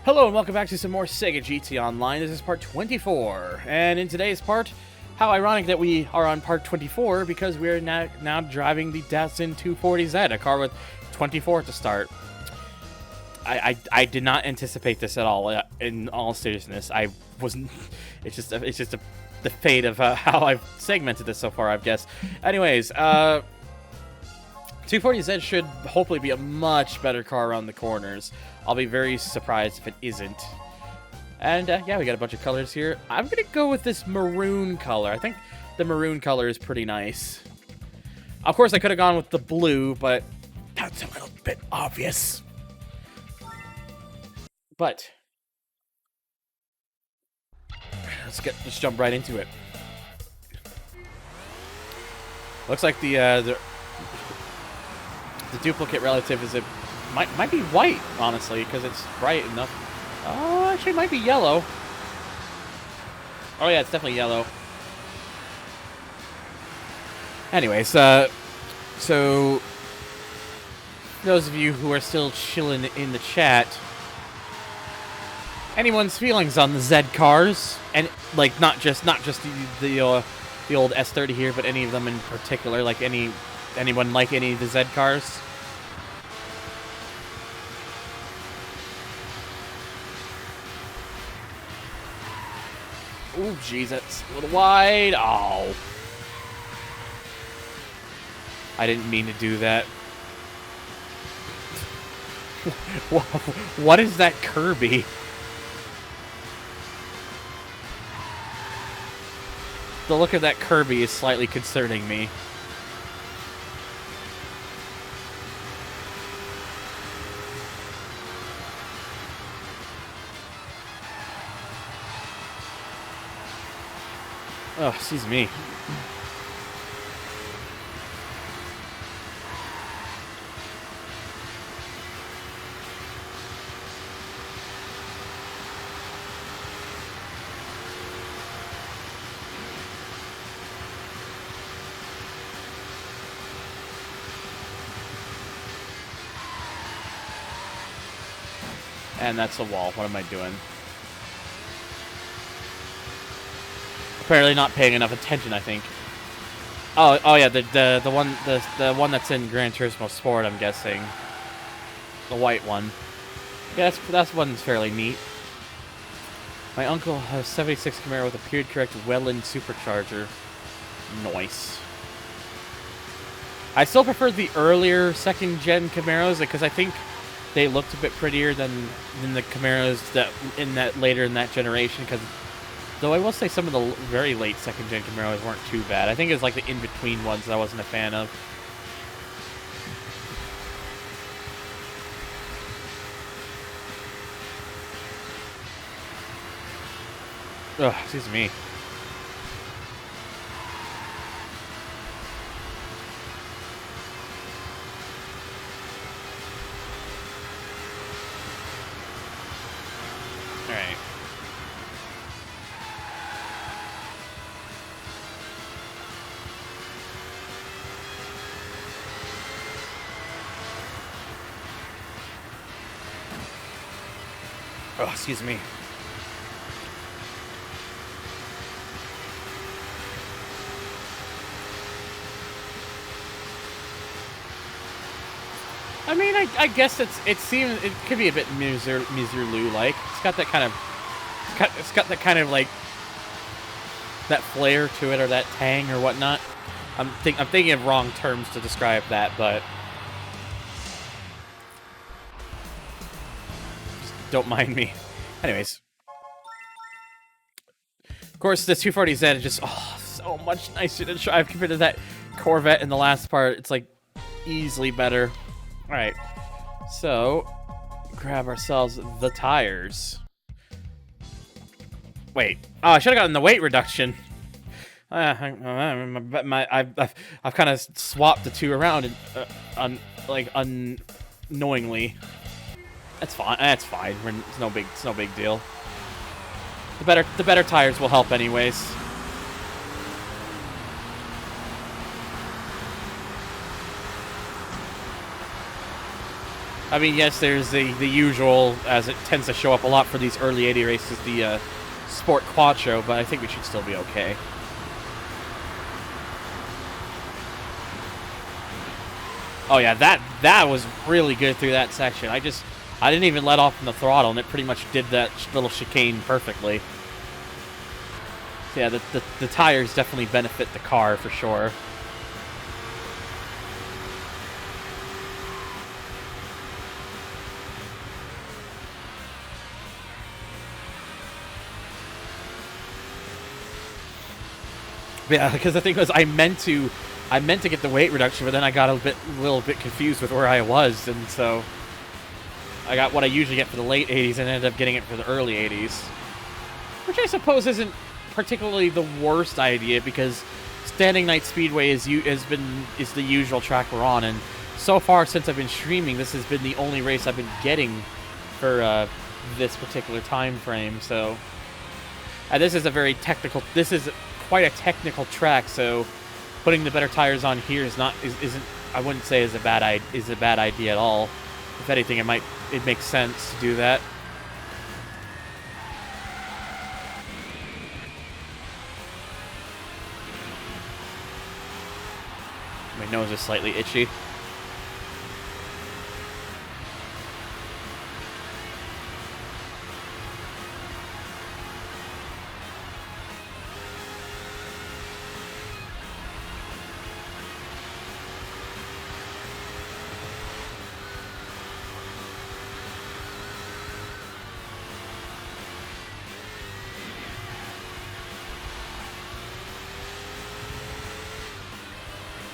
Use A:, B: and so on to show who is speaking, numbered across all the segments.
A: Hello and welcome back to some more Sega GT Online. This is part 24, and in today's part, how ironic that we are on part 24 because we're now driving the Datsun 240Z, a car with 24 to start. I did not anticipate this at all. In all seriousness, I wasn't. It's just the fate of how I've segmented this so far, I guess. Anyways, 240Z should hopefully be a much better car around the corners. I'll be very surprised if it isn't. And yeah, we got a bunch of colors here. I'm gonna go with this maroon color. I think the maroon color is pretty nice. Of course, I could have gone with the blue, but that's a little bit obvious. But let's jump right into it. Looks like the duplicate relative is might be white, honestly, because it's bright enough. Oh, actually, it might be yellow. Oh yeah, it's definitely yellow. Anyways, so those of you who are still chilling in the chat, anyone's feelings on the Z cars, and like not just the old S30 here, but any of them in particular, like anyone like any of the Z cars? Ooh, jeez, that's a little wide. Oh. I didn't mean to do that. What is that Kirby? The look of that Kirby is slightly concerning me. Oh, excuse me. And that's a wall. What am I doing? Apparently not paying enough attention, I think. Oh yeah, the one that's in Gran Turismo Sport, I'm guessing. The white one. Yeah, that's one's fairly neat. My uncle has 76 Camaro with a period correct Welland supercharger. Nice. I still prefer the earlier second gen Camaros because I think they looked a bit prettier than the Camaros later in that generation. Because though I will say some of the very late second gen Camaros weren't too bad. I think it was like the in between ones that I wasn't a fan of. Ugh, excuse me. Alright. Oh, excuse me. I mean, I guess it could be a bit Miserloo like. It's got that kind of, it's got that kind of like that flair to it, or that tang or whatnot. I'm thinking of wrong terms to describe that, but just don't mind me. Anyways, of course, the 240Z is just so much nicer to drive compared to that Corvette in the last part. It's like easily better. All right, so grab ourselves the tires. Wait, oh, I should have gotten the weight reduction. I've kind of swapped the two around and unknowingly. That's fine. That's fine. It's no big deal. The better tires will help anyways. I mean, yes, there's the usual, as it tends to show up a lot for these early 80 races, the Sport Quattro, but I think we should still be okay. Oh yeah, that was really good through that section. I didn't even let off from the throttle, and it pretty much did that little chicane perfectly. So yeah, the tires definitely benefit the car for sure. Yeah, because the thing was, I meant to get the weight reduction, but then I got a little bit confused with where I was, and so I got what I usually get for the late 80s and ended up getting it for the early 80s, which I suppose isn't particularly the worst idea, because Standing Night Speedway is the usual track we're on, and so far since I've been streaming, this has been the only race I've been getting for this particular time frame. So, this is a very technical. This is quite a technical track, so putting the better tires on here isn't I wouldn't say is a bad idea at all. If anything, it makes sense to do that. My nose is slightly itchy.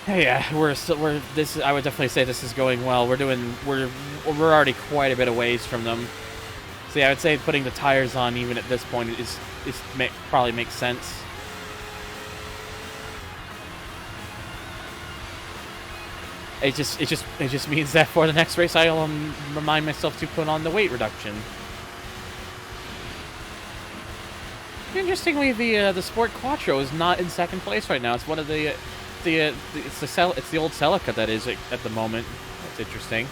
A: Yeah, I would definitely say this is going well. We're already quite a bit of ways from them. So yeah, I would say putting the tires on even at this point probably makes sense. It just means that for the next race, I'll remind myself to put on the weight reduction. Interestingly, the Sport Quattro is not in second place right now. It's one of it's the old Celica that is at the moment. That's interesting.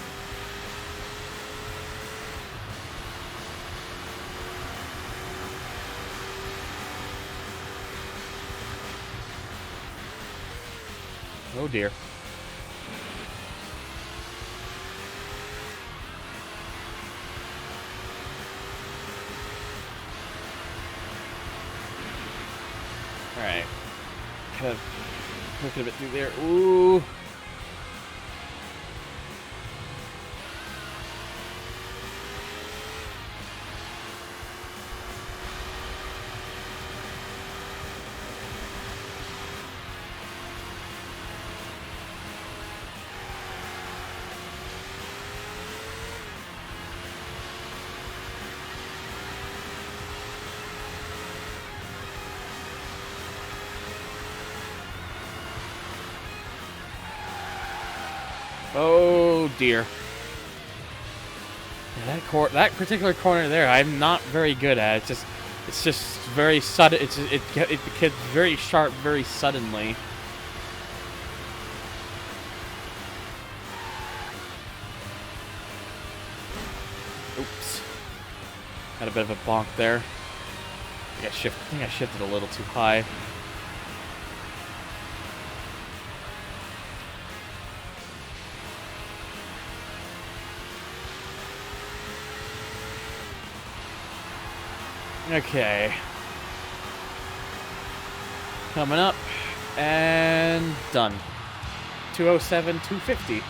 A: Oh dear. All right. Kind of looking a bit through there. Ooh. Oh dear. That particular corner there, I'm not very good at. It's just very sudden. It gets very sharp very suddenly. Oops. Had a bit of a bonk there. I think I shifted a little too high. Okay. Coming up. And done. 207, 250.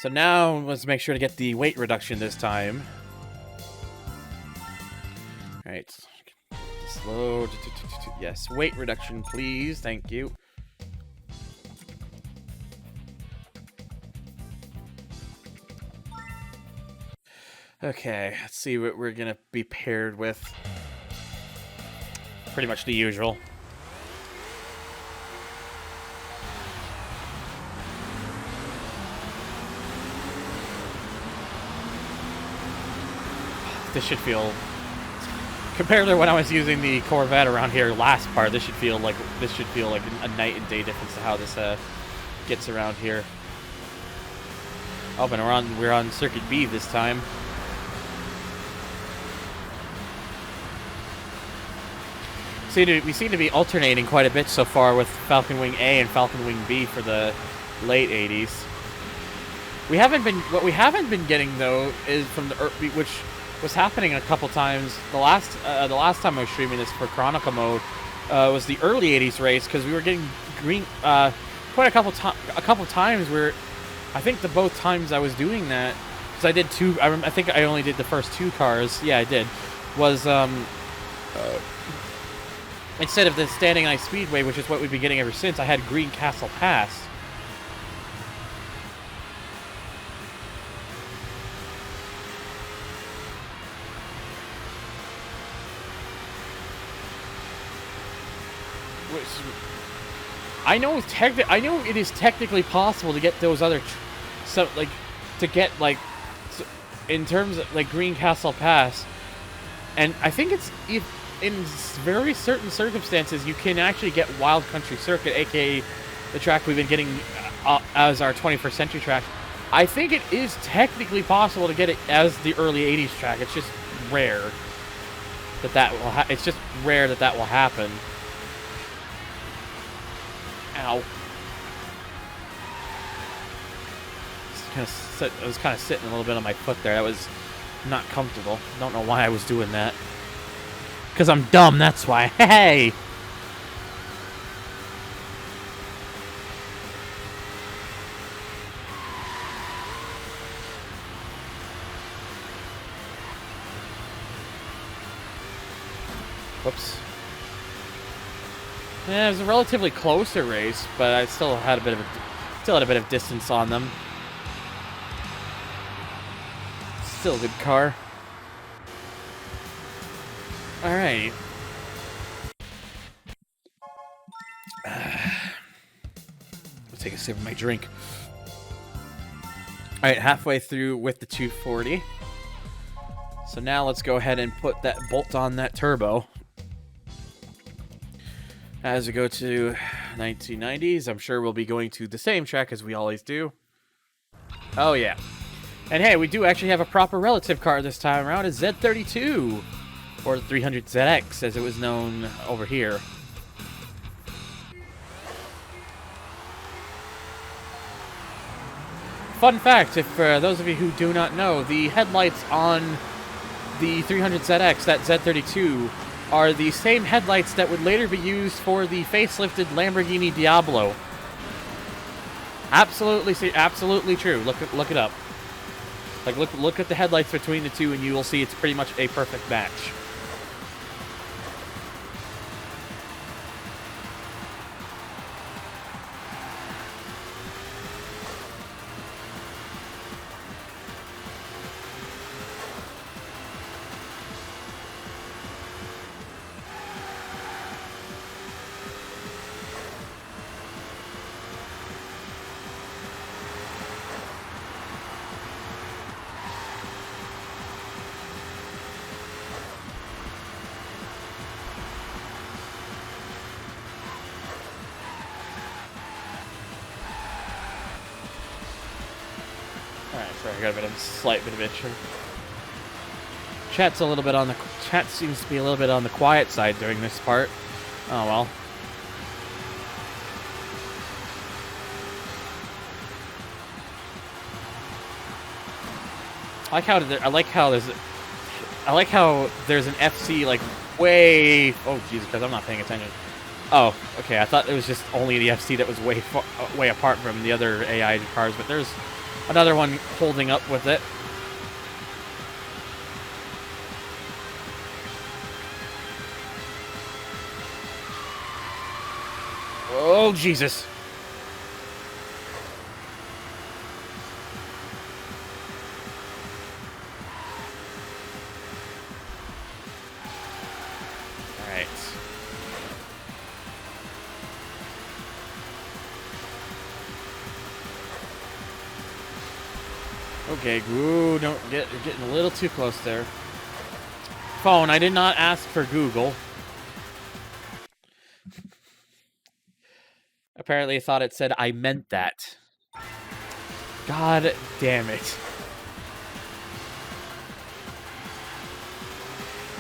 A: So now, let's make sure to get the weight reduction this time. Alright. Slow. Yes, weight reduction, please. Thank you. Okay, let's see what we're gonna be paired with. Pretty much the usual. This should feel Compared to when I was using the Corvette around here last part, this should feel like a night and day difference to how this gets around here. Oh, and we're on Circuit B this time. We seem to be alternating quite a bit so far with Falcon Wing A and Falcon Wing B for the late 80s. What we haven't been getting though is from the which was happening a couple times. The last time I was streaming this for Chronicle Mode was the early 80s race, because we were getting green quite a couple times where I think both times I was doing that, because I did two. I think I only did the first two cars. Yeah, I did. Was instead of the Standing Ice Speedway, which is what we've been getting ever since, I had Green Castle Pass. Which I know it is technically possible to get those other, in terms of like Green Castle Pass, and I think it's in very certain circumstances, you can actually get Wild Country Circuit, aka the track we've been getting as our 21st century track. I think it is technically possible to get it as the early 80s track. It's just rare that will happen. Ow. I was kind of sitting a little bit on my foot there. That was not comfortable. Don't know why I was doing that. Because I'm dumb, that's why. Hey! Whoops. Yeah, it was a relatively closer race, but I still had a bit of distance on them. Still a good car. Alright. Let's take a sip of my drink. Alright, halfway through with the 240. So now let's go ahead and put that bolt on that turbo. As we go to 1990s, I'm sure we'll be going to the same track as we always do. Oh yeah. And hey, we do actually have a proper relative car this time around, a Z32. Or the 300ZX, as it was known over here. Fun fact, if those of you who do not know, the headlights on the 300ZX, that Z32, are the same headlights that would later be used for the facelifted Lamborghini Diablo. Absolutely true. Look it up. Like look at the headlights between the two, and you will see it's pretty much a perfect match. I got a slight bit of itching. Chat seems to be a little bit on the quiet side during this part. Oh well. I like how there's an FC like way. Oh Jesus, because I'm not paying attention. Oh, okay. I thought it was just only the FC that was way apart from the other AI cars, but there's another one holding up with it. Oh, Jesus. All right. Okay, ooh, don't getting a little too close there. phone. I did not ask for Google. Apparently, I thought it said I meant that. God damn it.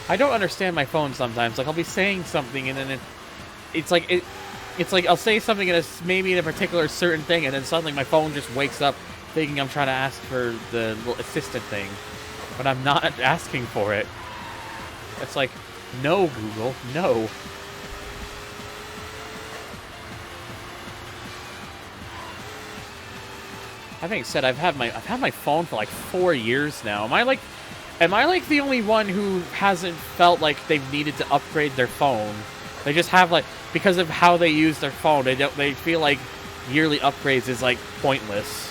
A: I don't understand my phone sometimes. Like, I'll be saying something, and then it's like I'll say something in maybe in a particular certain thing, and then suddenly my phone just wakes up thinking I'm trying to ask for the little assistant thing, but I'm not asking for it. It's like, no, Google, no. That being said, I've had my phone for like 4 years now. Am I like the only one who hasn't felt like they've needed to upgrade their phone? They just have, like, because of how they use their phone, they feel like yearly upgrades is like pointless.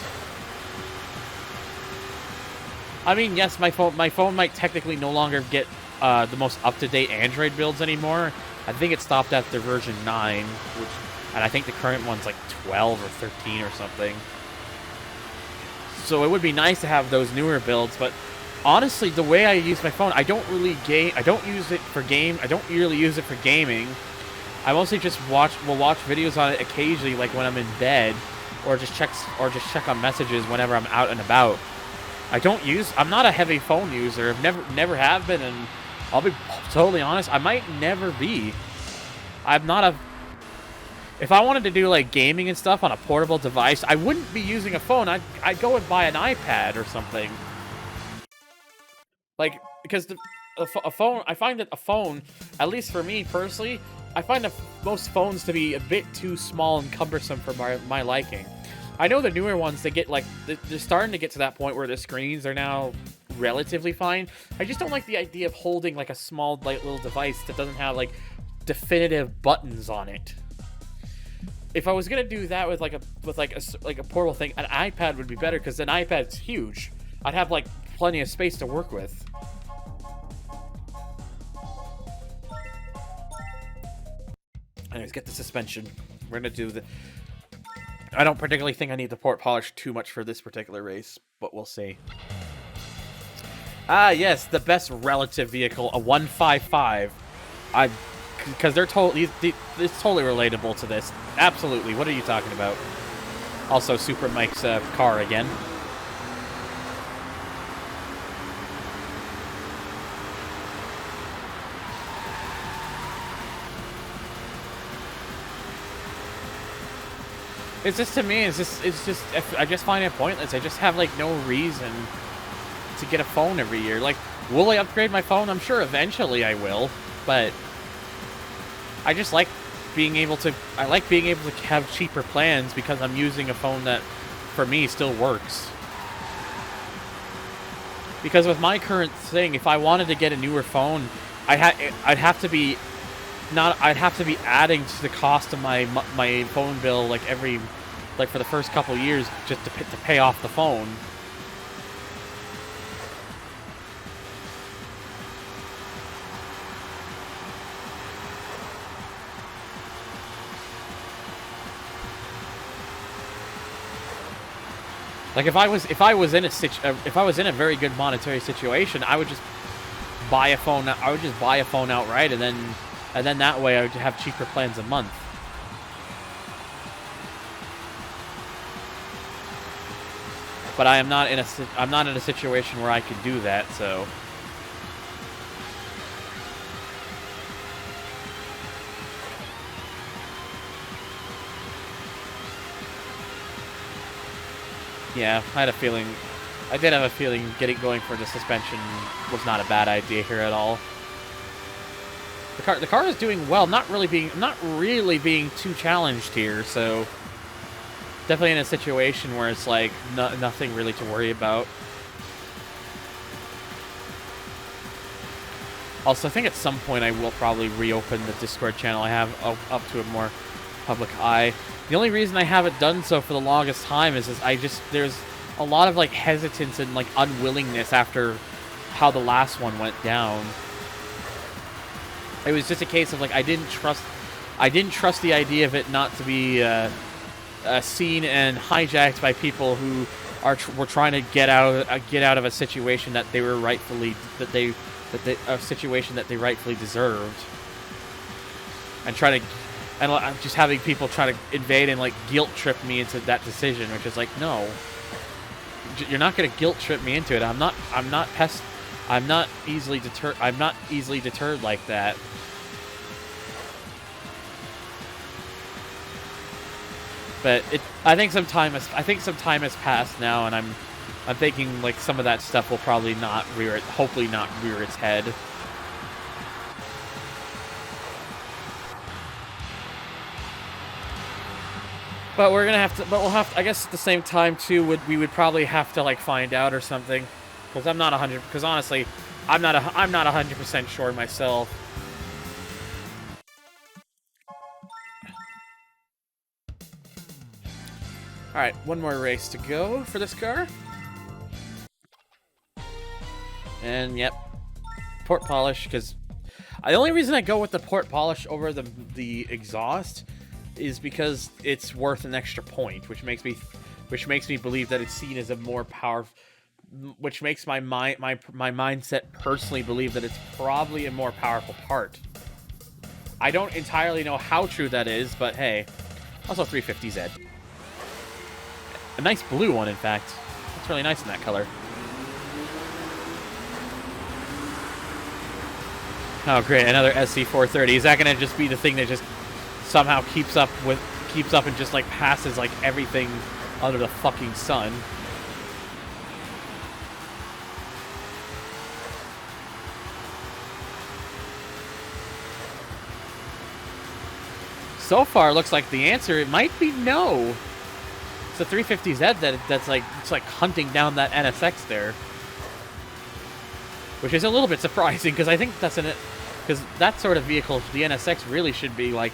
A: I mean, yes, my phone might technically no longer get the most up-to-date Android builds anymore. I think it stopped after version 9, and I think the current one's like 12 or 13 or something. So it would be nice to have those newer builds, but honestly, the way I use my phone, I don't really game. I don't use it for game. I don't really use it for gaming. I mostly just will watch videos on it occasionally, like when I'm in bed, or just check on messages whenever I'm out and about. I'm not a heavy phone user. I've never have been, and I'll be totally honest, I might never be. I'm not a. If I wanted to do like gaming and stuff on a portable device, I wouldn't be using a phone. I'd go and buy an iPad or something. Like, because a phone, I find that a phone, at least for me personally, I find most phones to be a bit too small and cumbersome for my liking. I know the newer ones, they get like, they're starting to get to that point where the screens are now relatively fine. I just don't like the idea of holding like a small like little device that doesn't have like definitive buttons on it. If I was gonna do that with a portable thing, an iPad would be better, because an iPad's huge. I'd have like plenty of space to work with. Anyways, get the suspension. We're gonna do the. I don't particularly think I need the port polish too much for this particular race, but we'll see. Ah, yes, the best relative vehicle, a 155. Because they're totally, it's totally relatable to this. Absolutely. What are you talking about? Also, Super Mike's car again. It's just, to me, it's just, I just find it pointless. I just have, like, no reason to get a phone every year. Like, will I upgrade my phone? I'm sure eventually I will, but I just like being able to, have cheaper plans, because I'm using a phone that, for me, still works. Because with my current thing, if I wanted to get a newer phone, I'd have to be adding to the cost of my phone bill like for the first couple years, just to pay off the phone. Like if I was in a very good monetary situation, I would just buy a phone. I would just buy a phone outright, and then that way I would have cheaper plans a month. But I'm not in a situation where I can do that, so. Yeah, I did have a feeling getting going for the suspension was not a bad idea here at all. The car is doing well, not really being too challenged here, so definitely in a situation where it's like nothing really to worry about. Also, I think at some point I will probably reopen the Discord channel I have up to a more public eye. The only reason I haven't done so for the longest time is there's a lot of like hesitance and like unwillingness after how the last one went down. It was just a case of like I didn't trust the idea of it not to be seen and hijacked by people who were trying to get out of a situation that they were rightfully that a situation that they rightfully deserved, and just having people try to invade and like guilt trip me into that decision, which is like, no, you're not gonna guilt trip me into it. I'm not easily deterred like that. But I think some time has passed now, and I'm thinking like some of that stuff will probably hopefully not rear its head. But we'll have to, I guess at the same time too, we would probably have to like find out or something, because honestly, I'm not 100% sure myself. All right, one more race to go for this car. And yep, port polish, because the only reason I go with the port polish over the exhaust is because it's worth an extra point, which makes me believe that it's seen as a more powerful, which makes my mindset personally believe that it's probably a more powerful part. I don't entirely know how true that is, but hey, also 350Z. A nice blue one, in fact. It's really nice in that color. Oh great, another SC430. Is that gonna just be the thing that just somehow keeps up and just like passes like everything under the fucking sun? So far, looks like the answer, it might be no. It's the 350Z that's like, it's like hunting down that NSX there, which is a little bit surprising, because I think because that sort of vehicle, the NSX really should be like,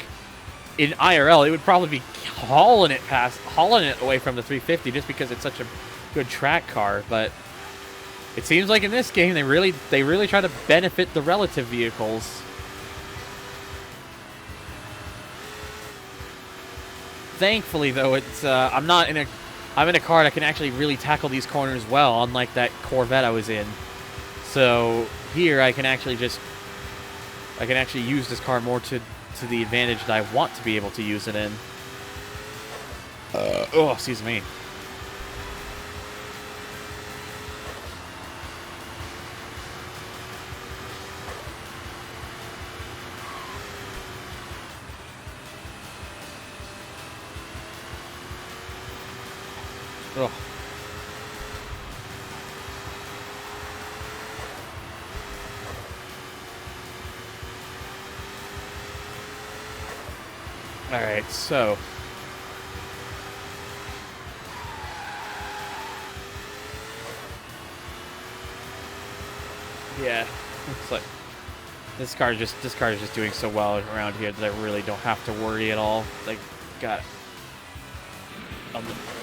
A: in IRL, it would probably be hauling it away from the 350 just because it's such a good track car. But it seems like in this game they really try to benefit the relative vehicles. Thankfully, though, I'm in a car that can actually really tackle these corners well, unlike that Corvette I was in. So here I can actually use this car more to the advantage that I want to be able to use it in. Oh, excuse me. Oh. All right, so yeah, looks like this car is just doing so well around here that I really don't have to worry at all. Like, got it.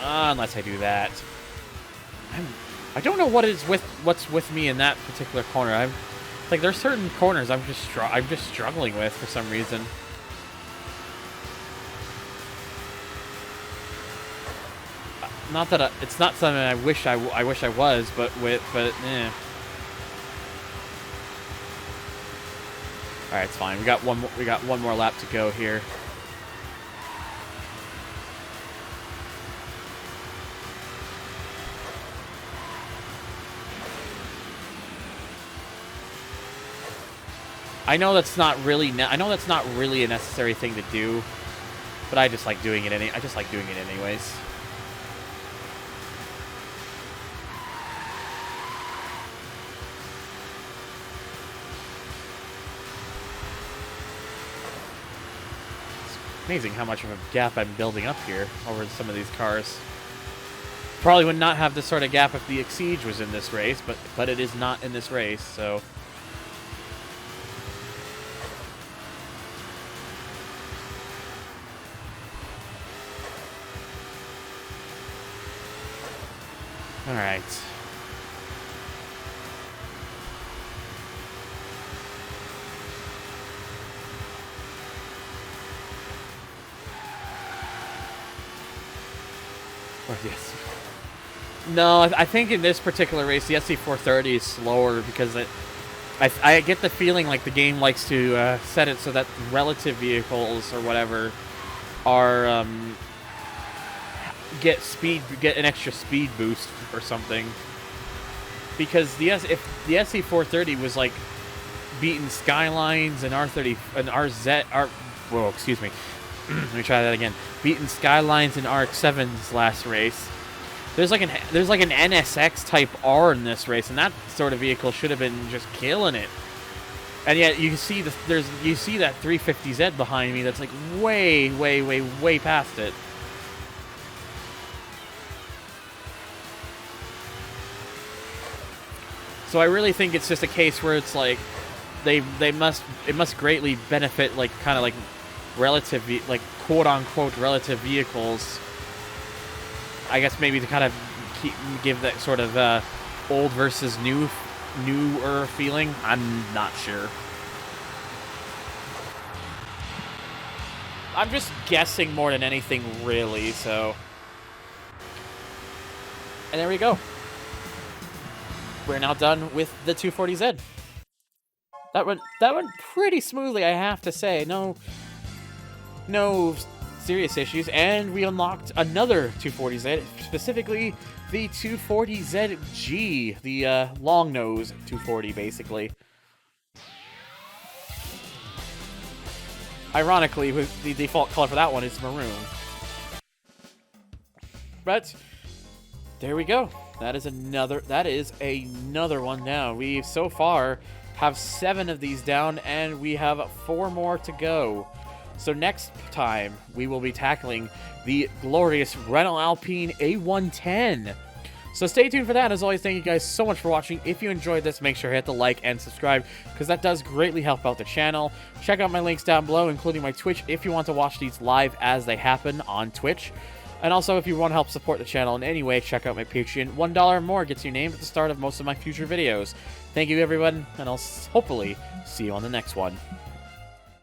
A: Unless I do that. I don't know what's with me in that particular corner. Like, there's certain corners I'm just struggling with for some reason. Not that it's not something I wish I was, but eh. All right, it's fine. We got one more lap to go here. I know that's not really a necessary thing to do, but I just like doing it anyways. Amazing how much of a gap I'm building up here over some of these cars. Probably would not have this sort of gap if the Exige was in this race, but it is not in this race, so. All right. Yes. No, I think in this particular race, the SC430 is slower because I get the feeling like the game likes to set it so that relative vehicles or whatever are get an extra speed boost or something. Because if the SC430 was like beating Skylines and whoa, excuse me. Let me try that again. Beating Skylines and RX-7's last race. There's like an NSX type R in this race, and that sort of vehicle should have been just killing it. And yet you see that 350Z behind me that's like way past it. So I really think it's just a case where it's like it must greatly benefit like kind of like like quote unquote relative vehicles. I guess maybe to kind of give that sort of old versus newer feeling. I'm not sure. I'm just guessing more than anything, really. So, and there we go. We're now done with the 240Z. That went pretty smoothly, I have to say. No serious issues, and we unlocked another 240Z, specifically the 240ZG, the long nose 240, basically. Ironically, the default color for that one is maroon. But there we go. That is another one down. We so far have 7 of these down, and we have 4 more to go. So next time, we will be tackling the glorious Renault Alpine A110. So stay tuned for that. As always, thank you guys so much for watching. If you enjoyed this, make sure to hit the like and subscribe, because that does greatly help out the channel. Check out my links down below, including my Twitch, if you want to watch these live as they happen on Twitch. And also, if you want to help support the channel in any way, check out my Patreon. $1 or more gets your name at the start of most of my future videos. Thank you, everyone, and I'll hopefully see you on the next one.